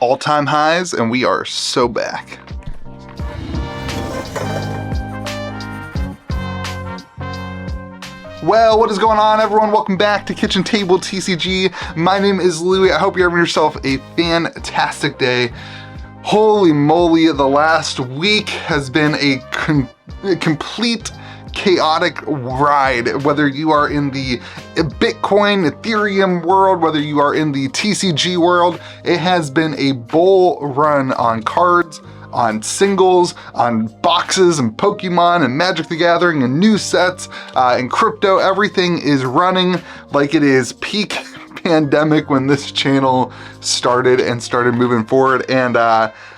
all-time highs, and we are so back. Well, what is going on, everyone? Welcome back to Kitchen Table TCG. My name is Louie. I hope you're having yourself a fantastic day. Holy moly, the last week has been a complete chaotic ride. Whether you are in the Bitcoin, Ethereum world, whether you are in the TCG world, it has been a bull run on cards, on singles, on boxes and Pokemon and Magic the Gathering and new sets and crypto. Everything is running like it is peak pandemic when this channel started moving forward. And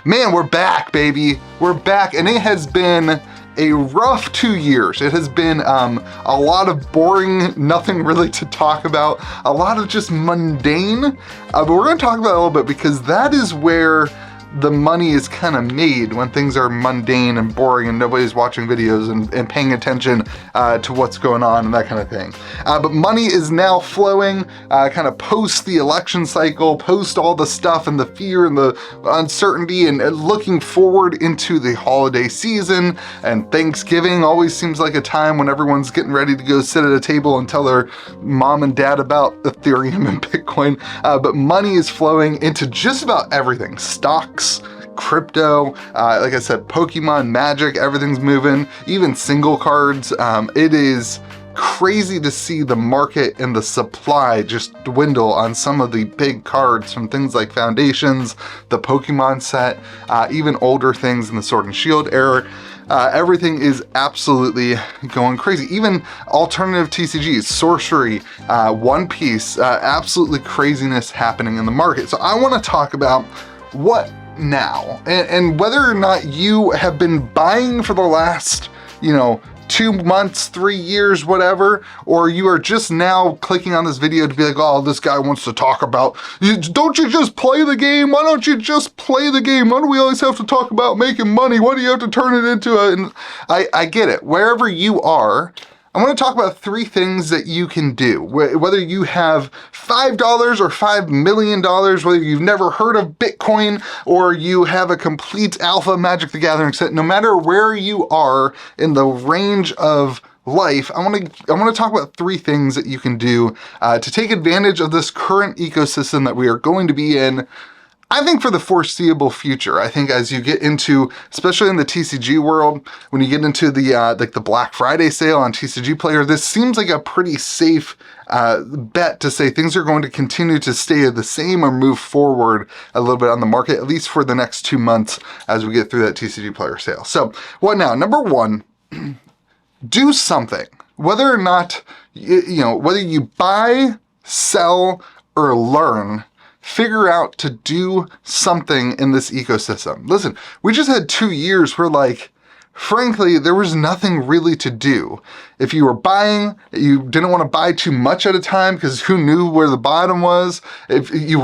man, we're back, baby. We're back, and it has been a rough 2 years. It has been a lot of boring, nothing really to talk about, a lot of just mundane, but we're gonna talk about it a little bit because that is where the money is kind of made, when things are mundane and boring and nobody's watching videos and paying attention to what's going on and that kind of thing. But money is now flowing kind of post the election cycle, post all the stuff and the fear and the uncertainty, and looking forward into the holiday season. And Thanksgiving always seems like a time when everyone's getting ready to go sit at a table and tell their mom and dad about Ethereum and Bitcoin. But money is flowing into just about everything. Stocks, crypto, like I said, Pokemon, Magic, everything's moving, even single cards. It is crazy to see the market and the supply just dwindle on some of the big cards, from things like Foundations, the Pokemon set, even older things in the Sword and Shield era. Everything is absolutely going crazy. Even alternative TCGs, Sorcery, One Piece, absolutely craziness happening in the market. So I want to talk about what now, and whether or not you have been buying for the last, 2 months, 3 years, whatever, or you are just now clicking on this video to be like, oh, this guy wants to talk about, don't you just play the game? Why don't you just play the game? Why do we always have to talk about making money? Why do you have to turn it into a, and I get it. Wherever you are, I want to talk about 3 things that you can do. Whether you have $5 or $5 million, whether you've never heard of Bitcoin or you have a complete alpha Magic the Gathering set, no matter where you are in the range of life, I want to talk about 3 things that you can do to take advantage of this current ecosystem that we are going to be in, I think, for the foreseeable future. I think as you get into, especially in the TCG world, when you get into the like the Black Friday sale on TCG Player, this seems like a pretty safe bet to say things are going to continue to stay the same or move forward a little bit on the market, at least for the next 2 months as we get through that TCG Player sale. So what now? Number 1, do something. Whether or not, whether you buy, sell, or learn, figure out to do something in this ecosystem. Listen, we just had 2 years where, like, frankly, there was nothing really to do. If you were buying, you didn't want to buy too much at a time because who knew where the bottom was? If you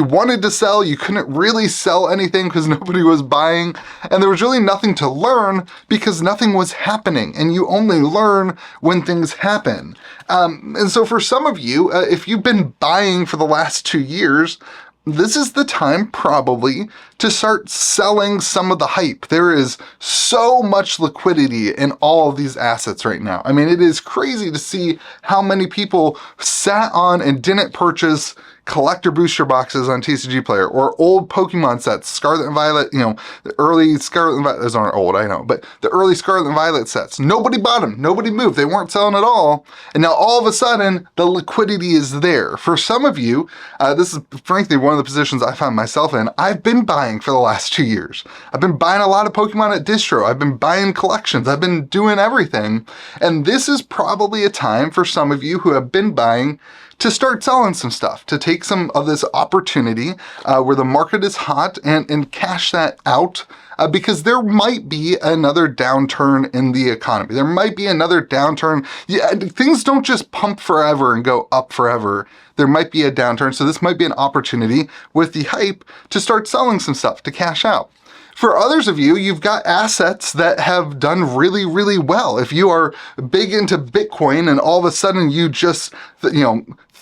wanted to sell, you couldn't really sell anything because nobody was buying. And there was really nothing to learn because nothing was happening. And you only learn when things happen. And so for some of you, if you've been buying for the last 2 years, this is the time probably to start selling some of the hype. There is so much liquidity in all of these assets right now. I mean, it is crazy to see how many people sat on and didn't purchase collector booster boxes on TCG Player, or old Pokemon sets, Scarlet and Violet, the early Scarlet and Violet, those aren't old, I know, but the early Scarlet and Violet sets. Nobody bought them, nobody moved, they weren't selling at all, and now all of a sudden, the liquidity is there. For some of you, this is frankly one of the positions I found myself in. I've been buying for the last 2 years. I've been buying a lot of Pokemon at distro, I've been buying collections, I've been doing everything, and this is probably a time for some of you who have been buying to start selling some stuff, to take some of this opportunity where the market is hot and cash that out, because there might be another downturn in the economy. There might be another downturn. Yeah, things don't just pump forever and go up forever. There might be a downturn, so this might be an opportunity with the hype to start selling some stuff, to cash out. For others of you, you've got assets that have done really, really well. If you are big into Bitcoin and all of a sudden you just,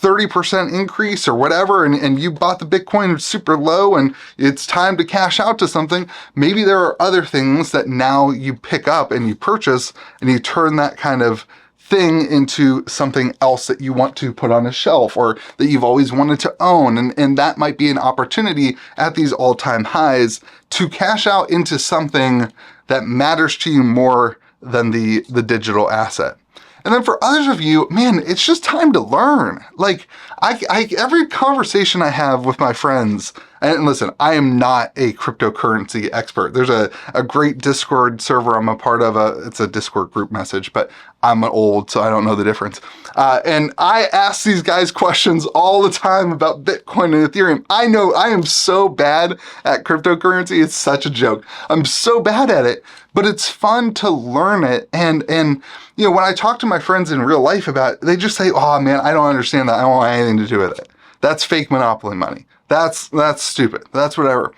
30% increase or whatever, and you bought the Bitcoin super low and it's time to cash out to something, maybe there are other things that now you pick up and you purchase and you turn that kind of thing into something else that you want to put on a shelf or that you've always wanted to own. And that might be an opportunity at these all-time highs to cash out into something that matters to you more than the digital asset. And then for others of you, man, it's just time to learn. Like every conversation I have with my friends, and listen, I am not a cryptocurrency expert. There's a great Discord server I'm a part of. It's a Discord group message, but I'm old, so I don't know the difference. And I ask these guys questions all the time about Bitcoin and Ethereum. I know I am so bad at cryptocurrency. It's such a joke. I'm so bad at it, but it's fun to learn it. And you know, when I talk to my friends in real life about it, they just say, oh man, I don't understand that. I don't want anything to do with it. That's fake monopoly money. That's stupid. That's whatever.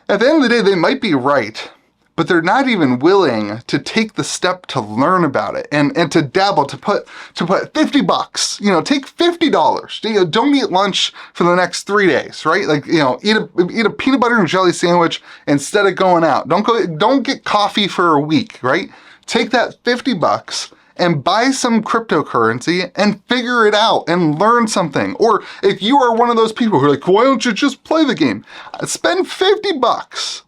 At the end of the day, they might be right, but they're not even willing to take the step to learn about it and to dabble, to put $50, you know, take $50. You know, don't eat lunch for the next 3 days, right? Like, you know, eat a peanut butter and jelly sandwich instead of going out. Don't get coffee for a week, right? Take that $50 and buy some cryptocurrency and figure it out and learn something. Or if you are one of those people who are like, why don't you just play the game? Spend $50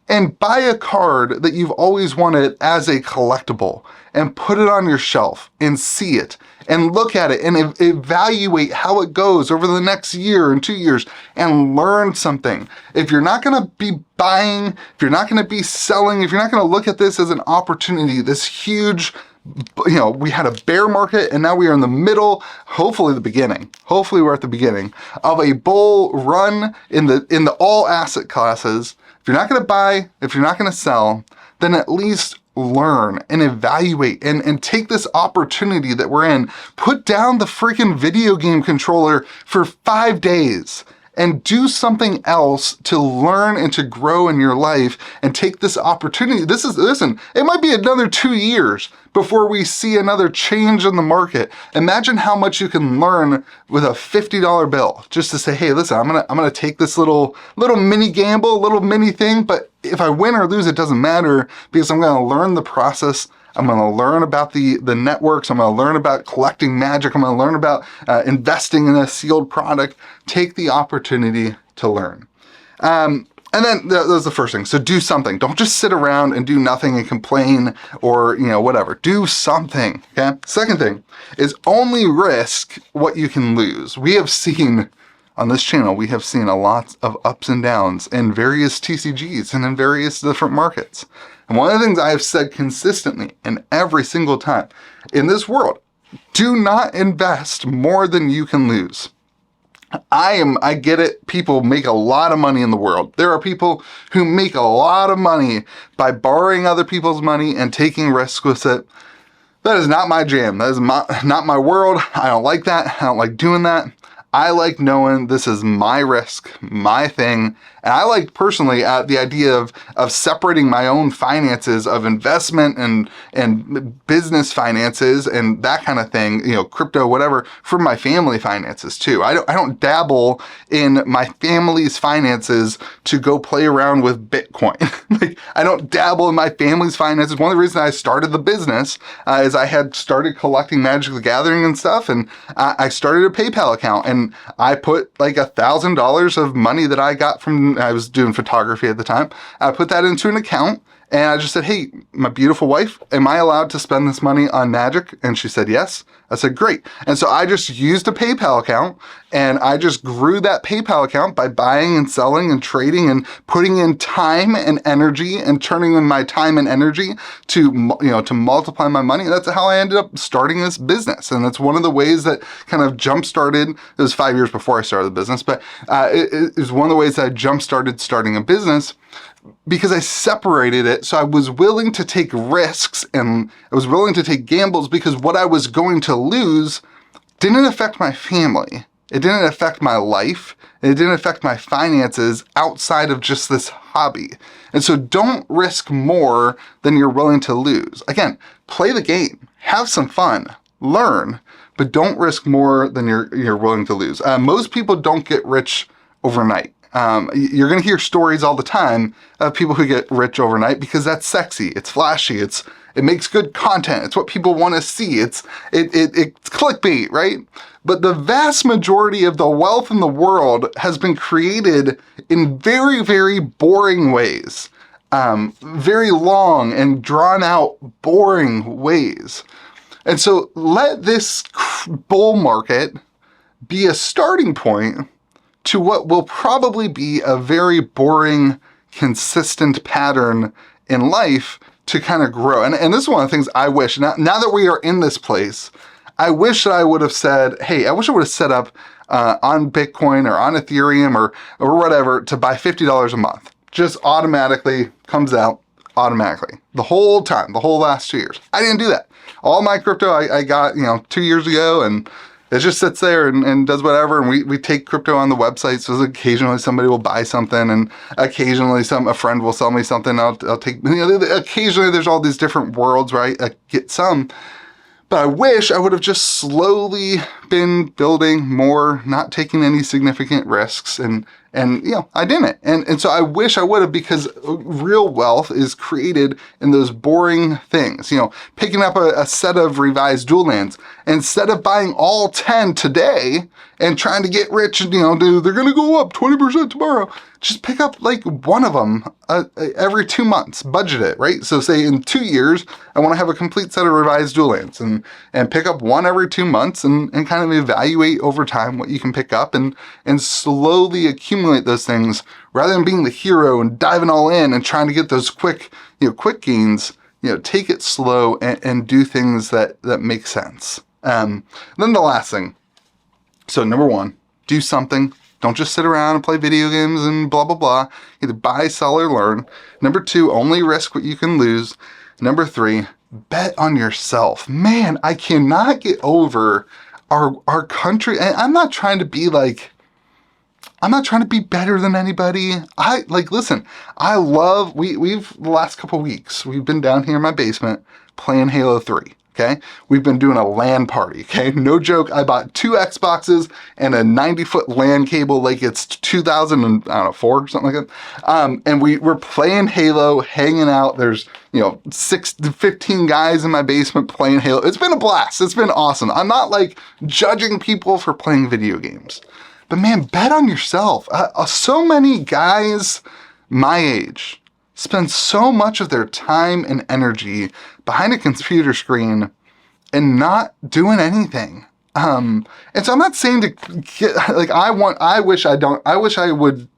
and buy a card that you've always wanted as a collectible and put it on your shelf and see it and look at it and evaluate how it goes over the next year and 2 years and learn something. If you're not gonna be buying, if you're not gonna be selling, if you're not gonna look at this as an opportunity, this huge, you know, we had a bear market and now we are in the middle, hopefully the beginning. Hopefully we're at the beginning of a bull run in the all asset classes. If you're not gonna buy, if you're not gonna sell, then at least learn and evaluate and take this opportunity that we're in. Put down the freaking video game controller for 5 days and do something else to learn and to grow in your life and take this opportunity. Listen, it might be another 2 years before we see another change in the market. Imagine how much you can learn with a $50 bill just to say, hey, listen, I'm gonna take this little mini gamble, little mini thing, but if I win or lose, it doesn't matter because I'm gonna learn the process. I'm gonna learn about the networks. I'm gonna learn about collecting magic. I'm gonna learn about investing in a sealed product. Take the opportunity to learn. And then that was the first thing. So do something. Don't just sit around and do nothing and complain or, you know, whatever. Do something, okay? Second thing is only risk what you can lose. We have seen on this channel, we have seen a lot of ups and downs in various TCGs and in various different markets. And one of the things I have said consistently and every single time in this world, do not invest more than you can lose. I get it. People make a lot of money in the world. There are people who make a lot of money by borrowing other people's money and taking risks with it. That is not my jam. That is not my world. I don't like that. I don't like doing that. I like knowing this is my risk, my thing. And I like personally the idea of separating my own finances of investment and business finances and that kind of thing, you know, crypto, whatever, from my family finances too. I don't dabble in my family's finances to go play around with Bitcoin. Like, I don't dabble in my family's finances. One of the reasons I started the business is I had started collecting Magicthegathering and stuff, and I started a PayPal account, and I put like $1,000 of money that I got from, I was doing photography at the time. I put that into an account and I just said, hey, my beautiful wife, am I allowed to spend this money on Magic? And she said, yes. I said, great. And so I just used a PayPal account and I just grew that PayPal account by buying and selling and trading and putting in time and energy and turning in my time and energy to, you know, to multiply my money. And that's how I ended up starting this business. And that's one of the ways that kind of jump-started, it was 5 years before I started the business, but it was one of the ways that I jump-started starting a business because I separated it. So I was willing to take risks and I was willing to take gambles because what I was going to lose didn't affect my family. It didn't affect my life. It didn't affect my finances outside of just this hobby. And so don't risk more than you're willing to lose. Again, play the game, have some fun, learn, but don't risk more than you're willing to lose. Most people don't get rich overnight. You're going to hear stories all the time of people who get rich overnight because that's sexy, it's flashy, it makes good content, it's what people want to see, it's clickbait, right? But the vast majority of the wealth in the world has been created in very, very boring ways. Very long and drawn out, boring ways. And so let this bull market be a starting point to what will probably be a very boring, consistent pattern in life to kind of grow. And this is one of the things I wish, now that we are in this place, I wish that I would have said, hey, I wish I would have set up on Bitcoin or on Ethereum or whatever to buy $50 a month. Just automatically comes out automatically the whole time, the whole last 2 years. I didn't do that. All my crypto I got, 2 years ago, and it just sits there and does whatever. And we take crypto on the website. So occasionally somebody will buy something, and occasionally a friend will sell me something. I'll take, occasionally there's all these different worlds where I get some. But I wish I would have just slowly been building more, not taking any significant risks, and I didn't. And so I wish I would have, because real wealth is created in those boring things. Picking up a set of revised dual lands, instead of buying all 10 today and trying to get rich, they're going to go up 20% tomorrow. Just pick up like one of them every 2 months, budget it, right? So say in 2 years, I want to have a complete set of revised dual lands, and pick up one every 2 months and kind of evaluate over time what you can pick up and slowly accumulate those things, rather than being the hero and diving all in and trying to get those quick gains. Take it slow and do things that make sense. Then the last thing. So number one, do something. Don't just sit around and play video games and blah, blah, blah. Either buy, sell, or learn. Number two, only risk what you can lose. Number three, bet on yourself. Man, I cannot get over our country. And I'm not trying to be better than anybody. Listen, we've the last couple weeks, we've been down here in my basement playing Halo 3. Okay, we've been doing a LAN party. Okay, no joke. I bought 2 Xboxes and a 90-foot LAN cable, like it's 2004 or something like that. And we're playing Halo, hanging out. There's 6 to 15 guys in my basement playing Halo. It's been a blast. It's been awesome. I'm not judging people for playing video games, but man, bet on yourself. So many guys my age spend so much of their time and energy behind a computer screen and not doing anything. And so I'm not saying to get, I wish I would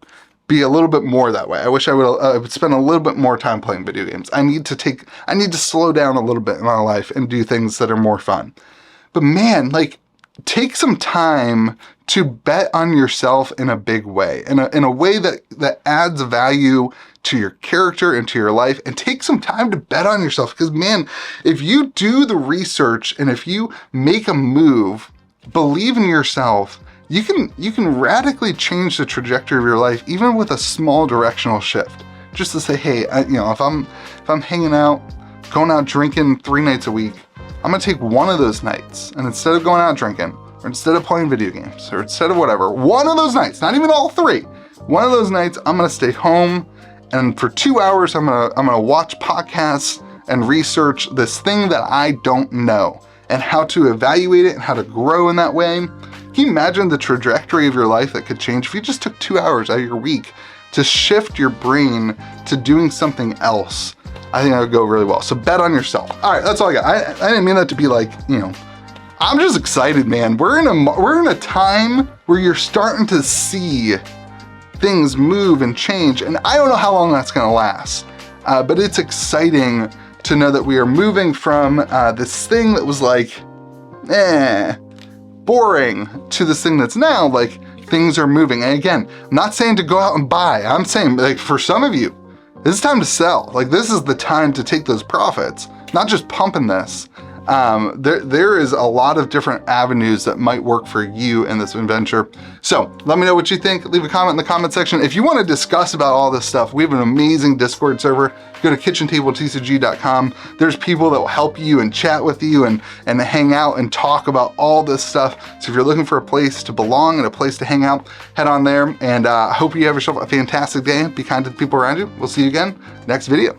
be a little bit more that way. I wish I would spend a little bit more time playing video games. I need to slow down a little bit in my life and do things that are more fun. But man, take some time to bet on yourself in a big way, in a way that adds value to your character and to your life, and take some time to bet on yourself. Because man, if you do the research and if you make a move, believe in yourself, you can radically change the trajectory of your life, even with a small directional shift. Just to say, hey, if I'm hanging out, going out drinking 3 nights a week, I'm gonna take one of those nights, and instead of going out drinking, or instead of playing video games, or instead of whatever, one of those nights, not even all 3, one of those nights, I'm gonna stay home, and for 2 hours, I'm gonna watch podcasts and research this thing that I don't know, and how to evaluate it and how to grow in that way. Can you imagine the trajectory of your life that could change if you just took 2 hours out of your week to shift your brain to doing something else? I think that would go really well. So bet on yourself. All right, that's all I got. I didn't mean that to be I'm just excited, man. We're in a time where you're starting to see things move and change, and I don't know how long that's gonna last, but it's exciting to know that we are moving from this thing that was boring to this thing that's now things are moving. And again, I'm not saying to go out and buy. I'm saying for some of you, this is time to sell. This is the time to take those profits, not just pumping this, there is a lot of different avenues that might work for you in this adventure. So let me know what you think. Leave a comment in the comment section. If you want to discuss about all this stuff, we have an amazing Discord server. Go to KitchenTableTCG.com. There's people that will help you and chat with you and hang out and talk about all this stuff. So if you're looking for a place to belong and a place to hang out, head on there. And I hope you have yourself a fantastic day. Be kind to the people around you. We'll see you again next video.